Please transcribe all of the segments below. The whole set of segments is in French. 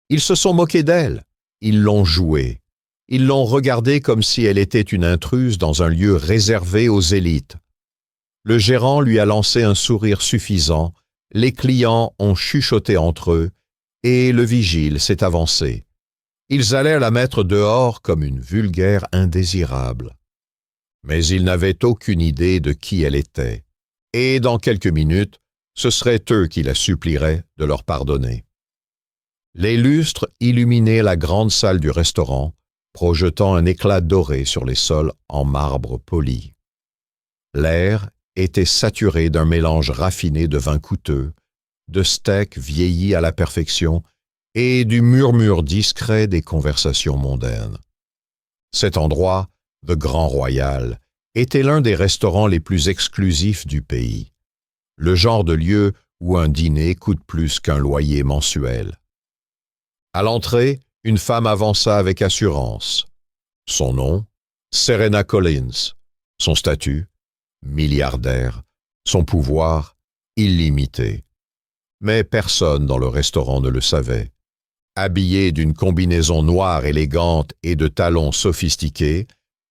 Ils se sont moqués d'elle. Ils l'ont jouée. Ils l'ont regardée comme si elle était une intruse dans un lieu réservé aux élites. Le gérant lui a lancé un sourire suffisant, les clients ont chuchoté entre eux, et le vigile s'est avancé. Ils allaient la mettre dehors comme une vulgaire indésirable. Mais ils n'avaient aucune idée de qui elle était, et dans quelques minutes, ce seraient eux qui la supplieraient de leur pardonner. Les lustres illuminaient la grande salle du restaurant, projetant un éclat doré sur les sols en marbre poli. L'air était saturé d'un mélange raffiné de vin coûteux, de steaks vieillis à la perfection et du murmure discret des conversations mondaines. Cet endroit, The Grand Royal, était l'un des restaurants les plus exclusifs du pays, le genre de lieu où un dîner coûte plus qu'un loyer mensuel. À l'entrée, une femme avança avec assurance. Son nom, Serena Collins. Son statut, milliardaire. Son pouvoir, illimité. Mais personne dans le restaurant ne le savait. Habillée d'une combinaison noire élégante et de talons sophistiqués,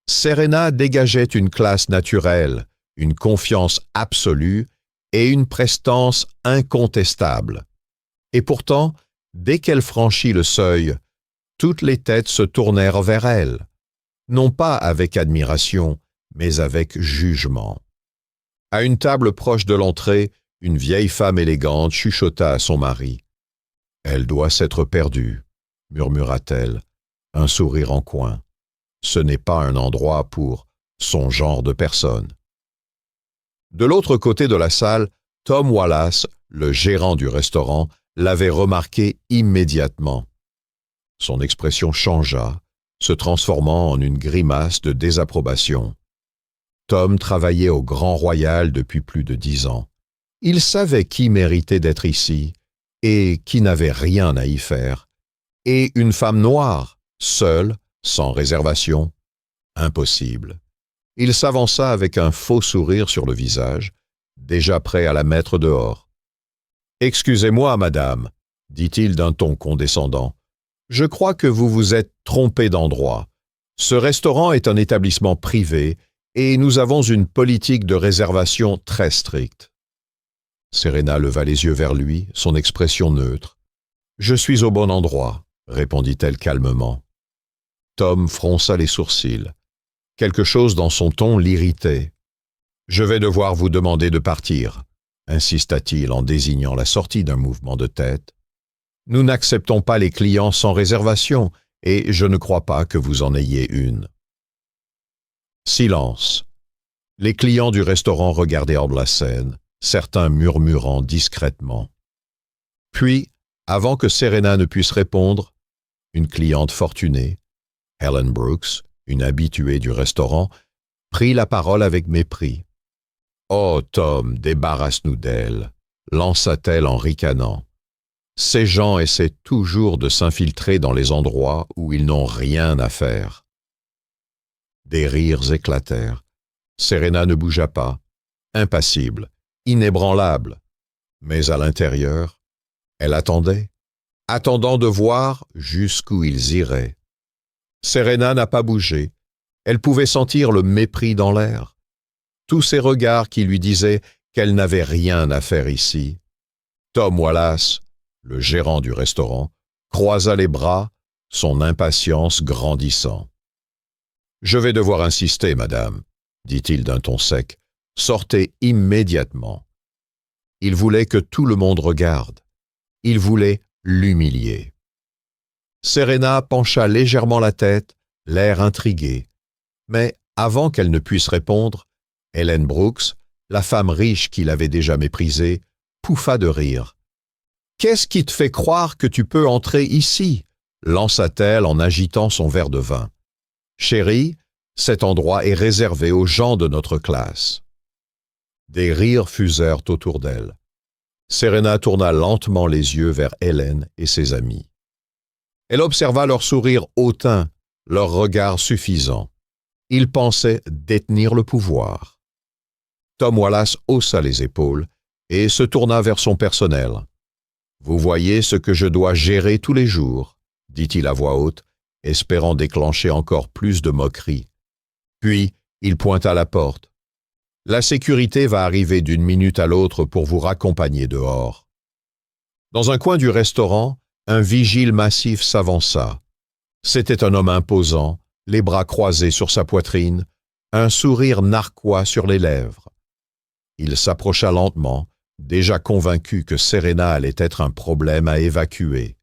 Serena dégageait une classe naturelle, une confiance absolue et une prestance incontestable. Et pourtant, dès qu'elle franchit le seuil, toutes les têtes se tournèrent vers elle, non pas avec admiration, mais avec jugement. À une table proche de l'entrée, une vieille femme élégante chuchota à son mari. « Elle doit s'être perdue, » murmura-t-elle, un sourire en coin. « Ce n'est pas un endroit pour son genre de personne. » De l'autre côté de la salle, Tom Wallace, le gérant du restaurant, l'avait remarqué immédiatement. Son expression changea, se transformant en une grimace de désapprobation. Tom travaillait au Grand Royal depuis plus de 10 ans. Il savait qui méritait d'être ici et qui n'avait rien à y faire. Et une femme noire, seule, sans réservation, impossible. Il s'avança avec un faux sourire sur le visage, déjà prêt à la mettre dehors. « Excusez-moi, madame, » dit-il d'un ton condescendant. « Je crois que vous vous êtes trompée d'endroit. Ce restaurant est un établissement privé et nous avons une politique de réservation très stricte. » Serena leva les yeux vers lui, son expression neutre. « Je suis au bon endroit, » répondit-elle calmement. Tom fronça les sourcils. Quelque chose dans son ton l'irritait. « Je vais devoir vous demander de partir, » insista-t-il en désignant la sortie d'un mouvement de tête. « Nous n'acceptons pas les clients sans réservation, et je ne crois pas que vous en ayez une. » Silence. Les clients du restaurant regardaient hors de la scène, certains murmurant discrètement. Puis, avant que Serena ne puisse répondre, une cliente fortunée, Helen Brooks, une habituée du restaurant, prit la parole avec mépris. « Oh, Tom, débarrasse-nous d'elle », lança-t-elle en ricanant. « Ces gens essaient toujours de s'infiltrer dans les endroits où ils n'ont rien à faire. » Des rires éclatèrent. Serena ne bougea pas, impassible, inébranlable. Mais à l'intérieur, elle attendait, attendant de voir jusqu'où ils iraient. Serena n'a pas bougé. Elle pouvait sentir le mépris dans l'air. Tous ces regards qui lui disaient qu'elle n'avait rien à faire ici. Tom Wallace, le gérant du restaurant, croisa les bras, son impatience grandissant. « Je vais devoir insister, madame, » dit-il d'un ton sec. « Sortez immédiatement. » Il voulait que tout le monde regarde. Il voulait l'humilier. Serena pencha légèrement la tête, l'air intrigué. Mais avant qu'elle ne puisse répondre, Helen Brooks, la femme riche qu'il avait déjà méprisée, pouffa de rire. « Qu'est-ce qui te fait croire que tu peux entrer ici ?» lança-t-elle en agitant son verre de vin. « Chérie, cet endroit est réservé aux gens de notre classe. » Des rires fusèrent autour d'elle. Serena tourna lentement les yeux vers Hélène et ses amis. Elle observa leur sourire hautain, leur regard suffisant. Ils pensaient détenir le pouvoir. Tom Wallace haussa les épaules et se tourna vers son personnel. Vous voyez ce que je dois gérer tous les jours, dit-il à voix haute, espérant déclencher encore plus de moquerie. Puis, il pointa à la porte. La sécurité va arriver d'une minute à l'autre pour vous raccompagner dehors. Dans un coin du restaurant, un vigile massif s'avança. C'était un homme imposant, les bras croisés sur sa poitrine, un sourire narquois sur les lèvres. Il s'approcha lentement, déjà convaincu que Serena allait être un problème à évacuer.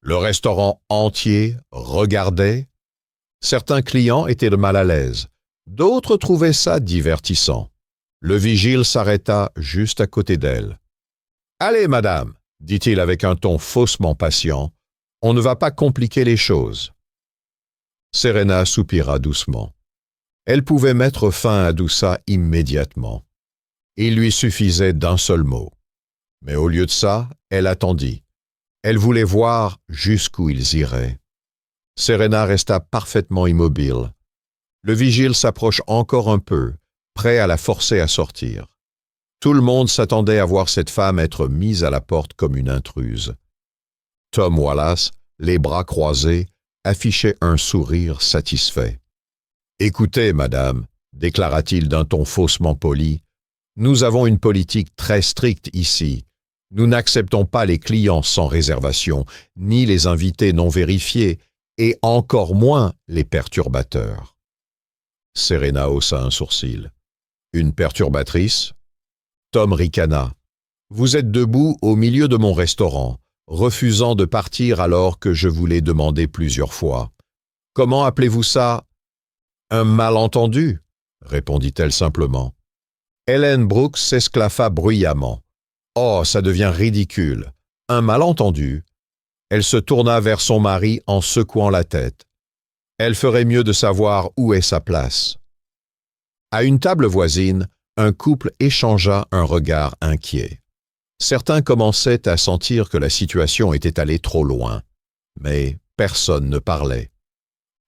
Le restaurant entier regardait. Certains clients étaient de mal à l'aise, d'autres trouvaient ça divertissant. Le vigile s'arrêta juste à côté d'elle. « Allez, madame, dit-il avec un ton faussement patient, on ne va pas compliquer les choses. » Serena soupira doucement. Elle pouvait mettre fin à tout ça immédiatement. Il lui suffisait d'un seul mot. Mais au lieu de ça, elle attendit. Elle voulait voir jusqu'où ils iraient. Serena resta parfaitement immobile. Le vigile s'approche encore un peu, prêt à la forcer à sortir. Tout le monde s'attendait à voir cette femme être mise à la porte comme une intruse. Tom Wallace, les bras croisés, affichait un sourire satisfait. « Écoutez, madame, déclara-t-il d'un ton faussement poli, nous avons une politique très stricte ici. Nous n'acceptons pas les clients sans réservation, ni les invités non vérifiés, et encore moins les perturbateurs. » Serena haussa un sourcil. « Une perturbatrice ?» Tom ricana. « Vous êtes debout au milieu de mon restaurant, refusant de partir alors que je vous l'ai demandé plusieurs fois. Comment appelez-vous ça? »« Un malentendu, » répondit-elle simplement. Ellen Brooks s'esclaffa bruyamment. « Oh, ça devient ridicule. Un malentendu. » Elle se tourna vers son mari en secouant la tête. Elle ferait mieux de savoir où est sa place. À une table voisine, un couple échangea un regard inquiet. Certains commençaient à sentir que la situation était allée trop loin, mais personne ne parlait.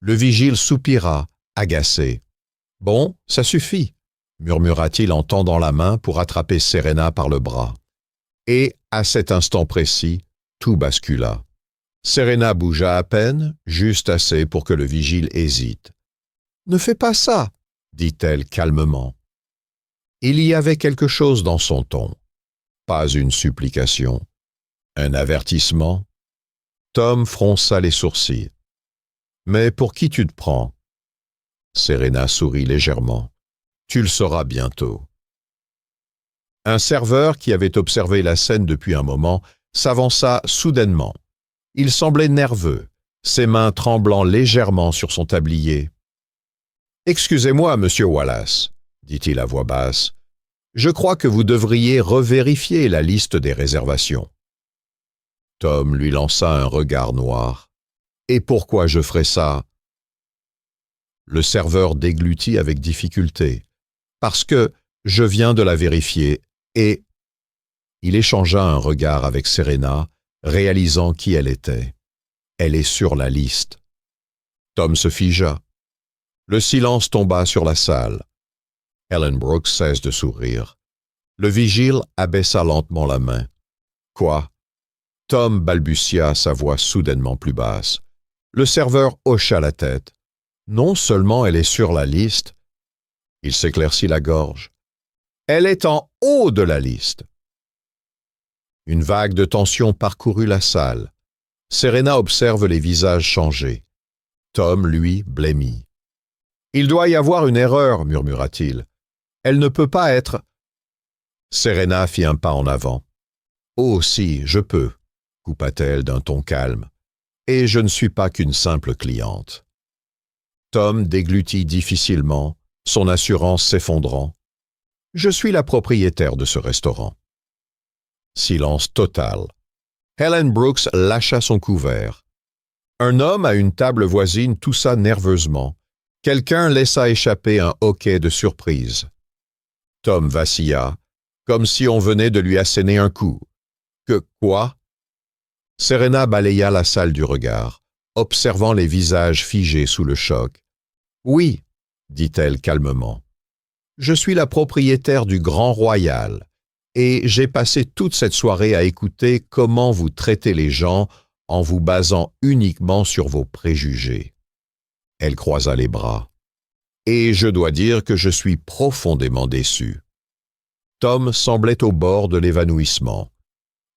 Le vigile soupira, agacé. « Bon, ça suffit, » murmura-t-il en tendant la main pour attraper Serena par le bras. Et, à cet instant précis, tout bascula. Serena bougea à peine, juste assez pour que le vigile hésite. « Ne fais pas ça, » dit-elle calmement. Il y avait quelque chose dans son ton. Pas une supplication. Un avertissement. Tom fronça les sourcils. « Mais pour qui tu te prends ?» Serena sourit légèrement. « Tu le sauras bientôt. » Un serveur qui avait observé la scène depuis un moment s'avança soudainement. Il semblait nerveux, ses mains tremblant légèrement sur son tablier. « Excusez-moi, monsieur Wallace, » dit-il à voix basse. « Je crois que vous devriez revérifier la liste des réservations. » Tom lui lança un regard noir. « Et pourquoi je ferais ça ?» Le serveur déglutit avec difficulté. « Parce que je viens de la vérifier et... » Il échangea un regard avec Serena, réalisant qui elle était. « Elle est sur la liste. » Tom se figea. Le silence tomba sur la salle. Ellen Brooks cesse de sourire. Le vigile abaissa lentement la main. « Quoi ?» Tom balbutia, sa voix soudainement plus basse. Le serveur hocha la tête. « Non seulement elle est sur la liste, » il s'éclaircit la gorge. « Elle est en haut de la liste. » Une vague de tension parcourut la salle. Serena observe les visages changer. Tom, lui, blêmit. « Il doit y avoir une erreur, » murmura-t-il. « Elle ne peut pas être... » Serena fit un pas en avant. « Oh, si, je peux, » coupa-t-elle d'un ton calme. « Et je ne suis pas qu'une simple cliente. » Tom déglutit difficilement, son assurance s'effondrant. « Je suis la propriétaire de ce restaurant. » Silence total. Ellen Brooks lâcha son couvert. Un homme à une table voisine toussa nerveusement. Quelqu'un laissa échapper un hoquet de surprise. Tom vacilla, comme si on venait de lui asséner un coup. « Que quoi ?» Serena balaya la salle du regard, observant les visages figés sous le choc. « Oui, » dit-elle calmement. « Je suis la propriétaire du Grand Royal, et j'ai passé toute cette soirée à écouter comment vous traitez les gens en vous basant uniquement sur vos préjugés. » Elle croisa les bras. « Et je dois dire que je suis profondément déçu. » Tom semblait au bord de l'évanouissement.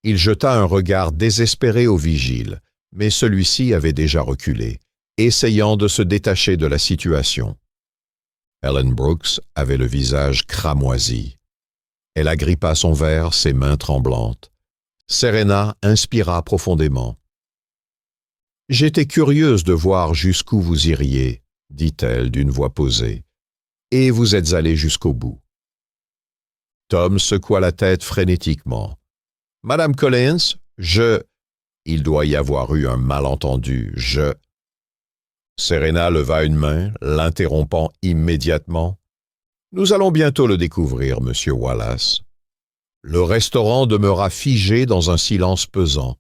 Il jeta un regard désespéré au vigile, mais celui-ci avait déjà reculé, essayant de se détacher de la situation. Ellen Brooks avait le visage cramoisi. Elle agrippa son verre, ses mains tremblantes. Serena inspira profondément. « J'étais curieuse de voir jusqu'où vous iriez, » dit-elle d'une voix posée, « et vous êtes allé jusqu'au bout. » Tom secoua la tête frénétiquement. « Madame Collins, il doit y avoir eu un malentendu, Serena leva une main, l'interrompant immédiatement. « Nous allons bientôt le découvrir, Monsieur Wallace. » Le restaurant demeura figé dans un silence pesant.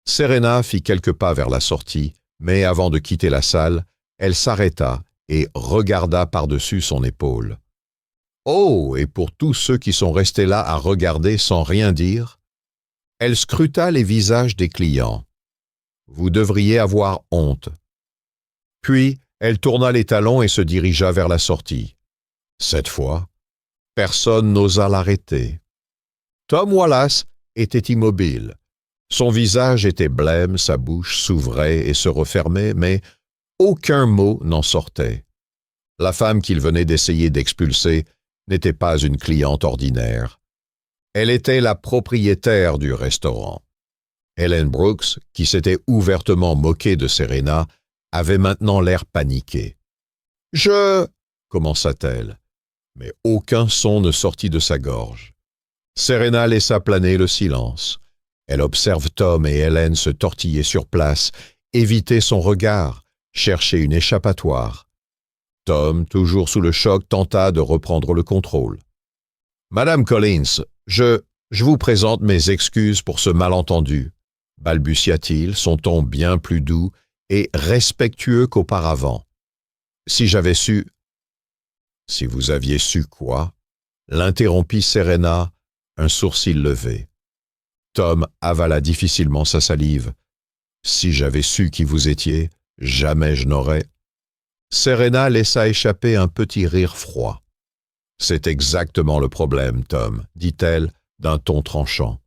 Serena fit quelques pas vers la sortie, mais avant de quitter la salle, elle s'arrêta et regarda par-dessus son épaule. « Oh, et pour tous ceux qui sont restés là à regarder sans rien dire ?» Elle scruta les visages des clients. « Vous devriez avoir honte. » Puis, elle tourna les talons et se dirigea vers la sortie. Cette fois, personne n'osa l'arrêter. Tom Wallace était immobile. Son visage était blême, sa bouche s'ouvrait et se refermait, mais aucun mot n'en sortait. La femme qu'il venait d'essayer d'expulser n'était pas une cliente ordinaire. Elle était la propriétaire du restaurant. Ellen Brooks, qui s'était ouvertement moquée de Serena, avait maintenant l'air paniqué. « commença-t-elle, mais aucun son ne sortit de sa gorge. Serena laissa planer le silence. Elle observe Tom et Hélène se tortiller sur place, éviter son regard, chercher une échappatoire. Tom, toujours sous le choc, tenta de reprendre le contrôle. « Madame Collins, je vous présente mes excuses pour ce malentendu, » balbutia-t-il, son ton bien plus doux et respectueux qu'auparavant. « Si j'avais su... » « Si vous aviez su quoi ?» l'interrompit Serena, un sourcil levé. Tom avala difficilement sa salive. « Si j'avais su qui vous étiez, jamais je n'aurais... » Serena laissa échapper un petit rire froid. « C'est exactement le problème, Tom, » dit-elle d'un ton tranchant.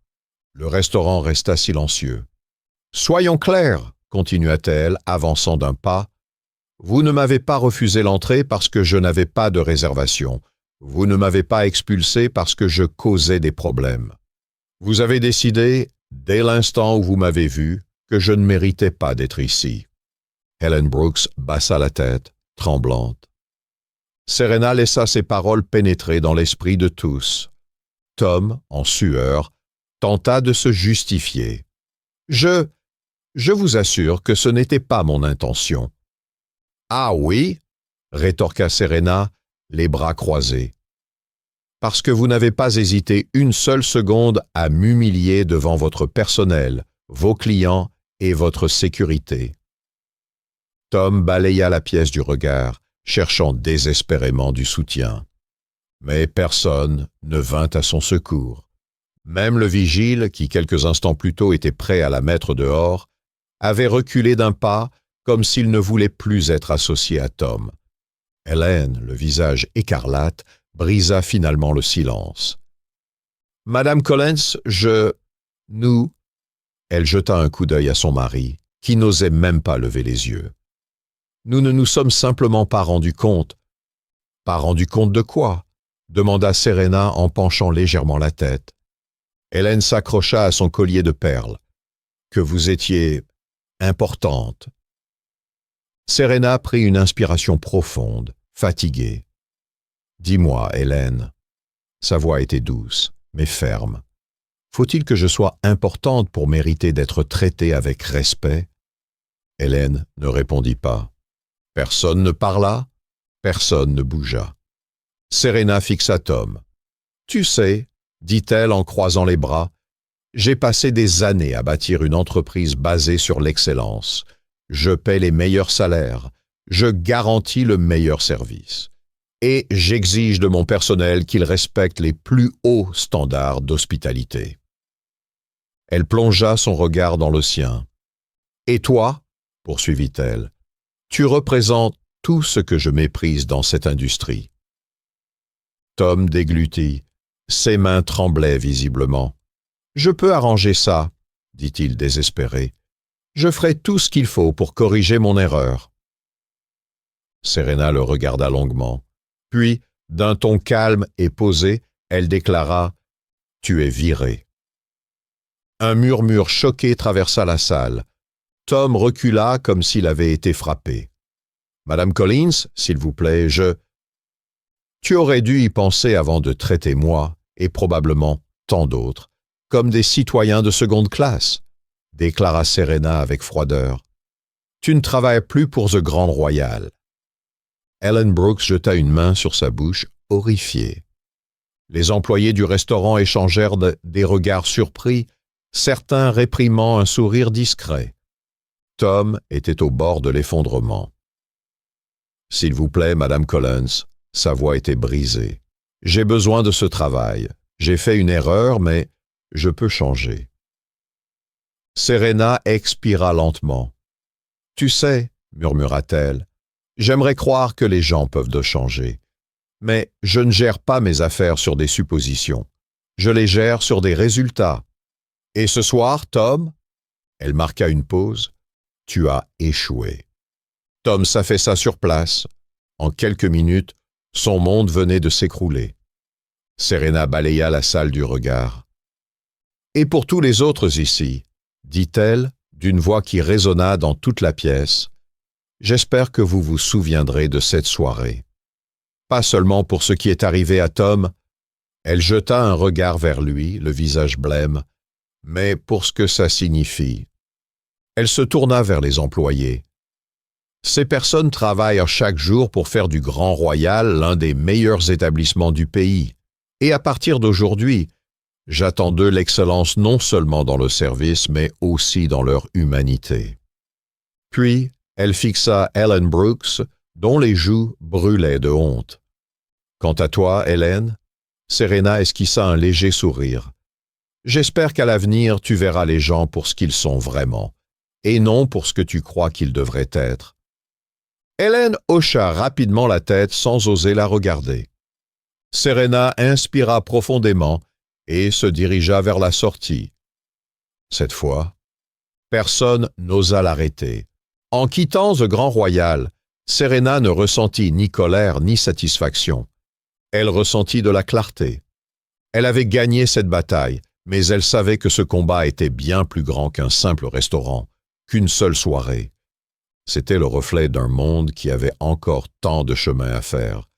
Le restaurant resta silencieux. « Soyons clairs, » continua-t-elle, avançant d'un pas. « Vous ne m'avez pas refusé l'entrée parce que je n'avais pas de réservation. Vous ne m'avez pas expulsé parce que je causais des problèmes. Vous avez décidé, dès l'instant où vous m'avez vu, que je ne méritais pas d'être ici. » Ellen Brooks baissa la tête, tremblante. Serena laissa ces paroles pénétrer dans l'esprit de tous. Tom, en sueur, tenta de se justifier. « Je vous assure que ce n'était pas mon intention. » « Ah oui ?» rétorqua Serena, les bras croisés. « Parce que vous n'avez pas hésité une seule seconde à m'humilier devant votre personnel, vos clients et votre sécurité. » Tom balaya la pièce du regard, cherchant désespérément du soutien. Mais personne ne vint à son secours. Même le vigile, qui quelques instants plus tôt était prêt à la mettre dehors, avait reculé d'un pas comme s'il ne voulait plus être associé à Tom. Hélène, le visage écarlate, brisa finalement le silence. « Madame Collins, nous... » Elle jeta un coup d'œil à son mari, qui n'osait même pas lever les yeux. « Nous ne nous sommes simplement pas rendus compte. »« Pas rendus compte de quoi ?» demanda Serena en penchant légèrement la tête. Hélène s'accrocha à son collier de perles. « Que vous étiez importante. » Serena prit une inspiration profonde, fatiguée. « Dis-moi, Hélène. » Sa voix était douce, mais ferme. « Faut-il que je sois importante pour mériter d'être traitée avec respect ?» Hélène ne répondit pas. Personne ne parla, personne ne bougea. Serena fixa Tom. « Tu sais, » dit-elle en croisant les bras, « j'ai passé des années à bâtir une entreprise basée sur l'excellence. Je paie les meilleurs salaires, je garantis le meilleur service. et j'exige de mon personnel qu'il respecte les plus hauts standards d'hospitalité. Elle plongea son regard dans le sien. « Et toi, poursuivit-elle, tu représentes tout ce que je méprise dans cette industrie. » Tom déglutit. Ses mains tremblaient visiblement. « Je peux arranger ça, » dit-il désespéré. « Je ferai tout ce qu'il faut pour corriger mon erreur. » Serena le regarda longuement. Puis, d'un ton calme et posé, elle déclara « Tu es viré. » Un murmure choqué traversa la salle. Tom recula comme s'il avait été frappé. « Madame Collins, s'il vous plaît, Tu aurais dû y penser avant de traiter moi, et probablement tant d'autres, comme des citoyens de seconde classe, déclara Serena avec froideur. Tu ne travailles plus pour The Grand Royal. Ellen Brooks jeta une main sur sa bouche, horrifiée. Les employés du restaurant échangèrent des regards surpris, certains réprimant un sourire discret. Tom était au bord de l'effondrement. « S'il vous plaît, Madame Collins, » sa voix était brisée. « J'ai besoin de ce travail. J'ai fait une erreur, mais je peux changer. » Serena expira lentement. « Tu sais, » murmura-t-elle, « j'aimerais croire que les gens peuvent changer. Mais je ne gère pas mes affaires sur des suppositions. Je les gère sur des résultats. Et ce soir, Tom, » elle marqua une pause, « tu as échoué. » Tom s'affaissa sur place. En quelques minutes, son monde venait de s'écrouler. Serena balaya la salle du regard. « Et pour tous les autres ici, » dit-elle, d'une voix qui résonna dans toute la pièce, « j'espère que vous vous souviendrez de cette soirée. Pas seulement pour ce qui est arrivé à Tom, » elle jeta un regard vers lui, le visage blême, « mais pour ce que ça signifie. » Elle se tourna vers les employés. Ces personnes travaillent chaque jour pour faire du Grand Royal l'un des meilleurs établissements du pays. Et à partir d'aujourd'hui, j'attends d'eux l'excellence non seulement dans le service, mais aussi dans leur humanité. Puis, elle fixa Ellen Brooks, dont les joues brûlaient de honte. Quant à toi, Hélène, Serena esquissa un léger sourire. J'espère qu'à l'avenir, tu verras les gens pour ce qu'ils sont vraiment, et non pour ce que tu crois qu'ils devraient être. Hélène hocha rapidement la tête sans oser la regarder. Serena inspira profondément et se dirigea vers la sortie. Cette fois, personne n'osa l'arrêter. En quittant The Grand Royal, Serena ne ressentit ni colère ni satisfaction. Elle ressentit de la clarté. Elle avait gagné cette bataille, mais elle savait que ce combat était bien plus grand qu'un simple restaurant, qu'une seule soirée. C'était le reflet d'un monde qui avait encore tant de chemin à faire.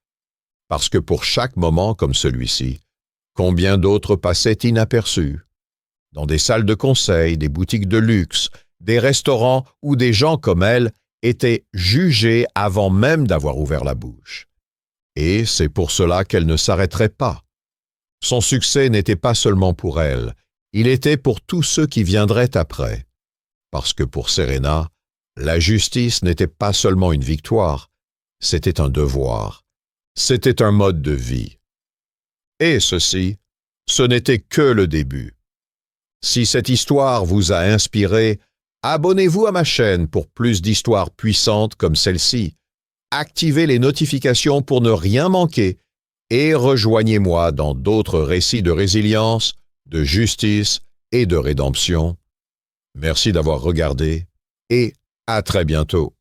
Parce que pour chaque moment comme celui-ci, combien d'autres passaient inaperçus? Dans des salles de conseil, des boutiques de luxe, des restaurants où des gens comme elle étaient jugés avant même d'avoir ouvert la bouche. Et c'est pour cela qu'elle ne s'arrêterait pas. Son succès n'était pas seulement pour elle, il était pour tous ceux qui viendraient après. Parce que pour Serena, la justice n'était pas seulement une victoire, c'était un devoir, c'était un mode de vie. Et ceci, ce n'était que le début. Si cette histoire vous a inspiré, abonnez-vous à ma chaîne pour plus d'histoires puissantes comme celle-ci. Activez les notifications pour ne rien manquer et rejoignez-moi dans d'autres récits de résilience, de justice et de rédemption. Merci d'avoir regardé et à très bientôt.